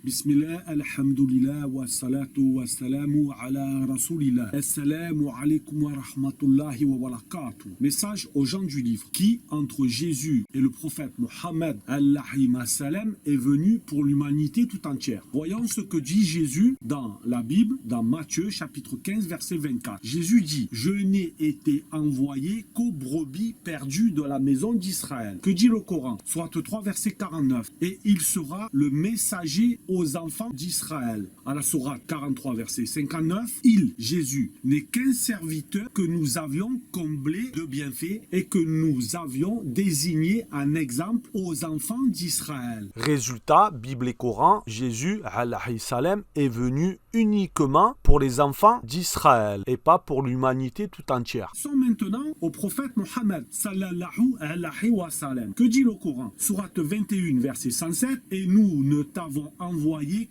Bismillah, alhamdulillah, wa salatu wa salamu ala rasulillah. Assalamu alaikum wa rahmatullahi wa barakatuh. Message aux gens du livre. Qui, entre Jésus et le prophète Mohammed salam, est venu pour l'humanité tout entière. Voyons ce que dit Jésus dans la Bible, dans Matthieu chapitre 15, verset 24. Jésus dit, je n'ai été envoyé qu'aux brebis perdues de la maison d'Israël. Que dit le Coran? Sourate 3, verset 49. Et il sera le messager aux enfants d'Israël. À la sourate 43, verset 59, il, Jésus, n'est qu'un serviteur que nous avions comblé de bienfaits et que nous avions désigné un exemple aux enfants d'Israël. Résultat, Bible et Coran, Jésus, alayhi salam, est venu uniquement pour les enfants d'Israël et pas pour l'humanité tout entière. Passons maintenant au prophète Mohammed sallallahu alayhi wa sallam. Que dit le Coran? Sourate 21, verset 107, et nous ne t'avons envoyé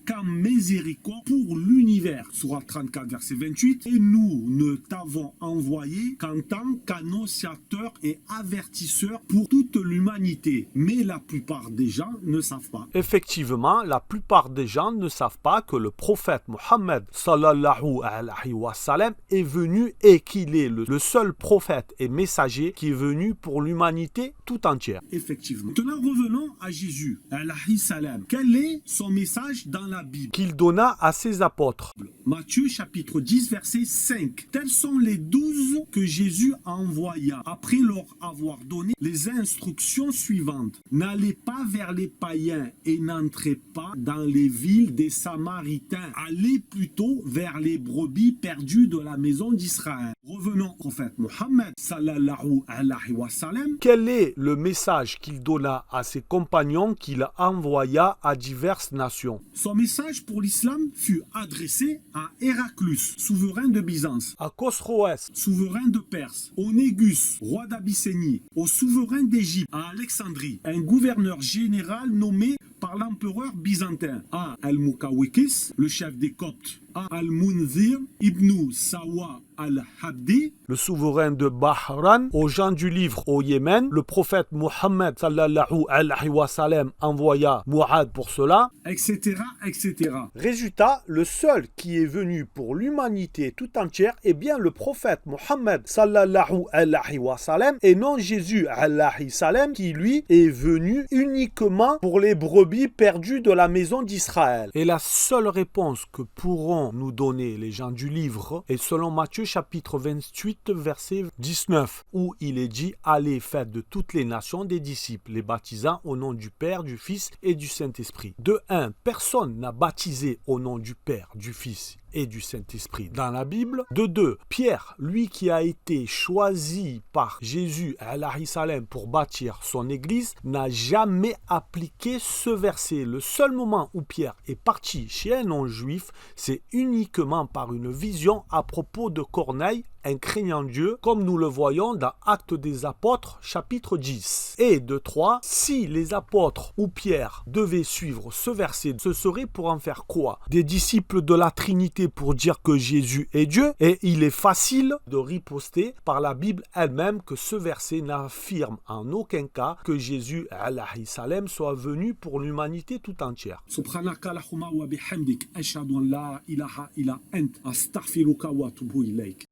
qu'en miséricorde pour l'univers. Sourate 34, verset 28, et nous ne t'avons envoyé qu'en tant qu'annonciateur et avertisseur pour toute l'humanité. Mais la plupart des gens ne savent pas. Effectivement, la plupart des gens ne savent pas que le prophète Mohammed sallallahu alayhi wa sallam est venu et qu'il est le seul prophète et messager qui est venu pour l'humanité tout entière. Effectivement. Maintenant, revenons à Jésus alayhi salam. Quel est son message dans la Bible? Qu'il donna à ses apôtres. Matthieu chapitre 10, verset 5. Tels sont les 12 que Jésus envoya après leur avoir donné les instructions suivantes. N'allez pas vers les païens et n'entrez pas dans les villes des Samaritains. Allez plutôt vers les brebis perdues de la maison d'Israël. Revenons au prophète Mohammed sallallahu alayhi wa sallam. Quel est le message qu'il donna à ses compagnons qu'il envoya à diverses nations? Son message pour l'islam fut adressé à Héraclus, souverain de Byzance, à Khosroès, souverain de Perse, au Négus, roi d'Abyssinie, au souverain d'Égypte, à Alexandrie, un gouverneur général nommé par l'empereur byzantin, à Al-Mukawikis, le chef des Coptes, à Al-Munzir ibn Sawa al-Habdi, le souverain de Bahran, aux gens du livre au Yémen. Le prophète Mohammed sallallahu alayhi wa sallam envoya Mu'ad pour cela, etc., etc. Résultat, le seul qui est venu pour l'humanité tout entière est bien le prophète Mohammed sallallahu alayhi wa sallam et non Jésus alayhi salam qui lui est venu uniquement pour les brebis perdues de la maison d'Israël. Et la seule réponse que pourront nous donner les gens du livre est selon Matthieu chapitre 28 verset 19 où il est dit « Allez, faites de toutes les nations des disciples, les baptisant au nom du Père, du Fils et du Saint-Esprit. » De 1, personne n'a baptisé au nom du Père, du Fils et du Saint-Esprit dans la Bible. De 2, Pierre, lui qui a été choisi par Jésus alayhi salam pour bâtir son église, n'a jamais appliqué ce verset. Le seul moment où Pierre est parti chez un non-juif, c'est uniquement par une vision à propos de Corneille, un craignant Dieu, comme nous le voyons dans Actes des Apôtres, chapitre 10. Et de 3, si les apôtres ou Pierre devaient suivre ce verset, ce serait pour en faire quoi? Des disciples de la Trinité pour dire que Jésus est Dieu, et il est facile de riposter par la Bible elle-même que ce verset n'affirme en aucun cas que Jésus alayhi salam soit venu pour l'humanité tout entière. Subhanaka Allahumma wa bihamdik ashhadu an la ilaha illa ant astaghfiruka wa atubu ilayk.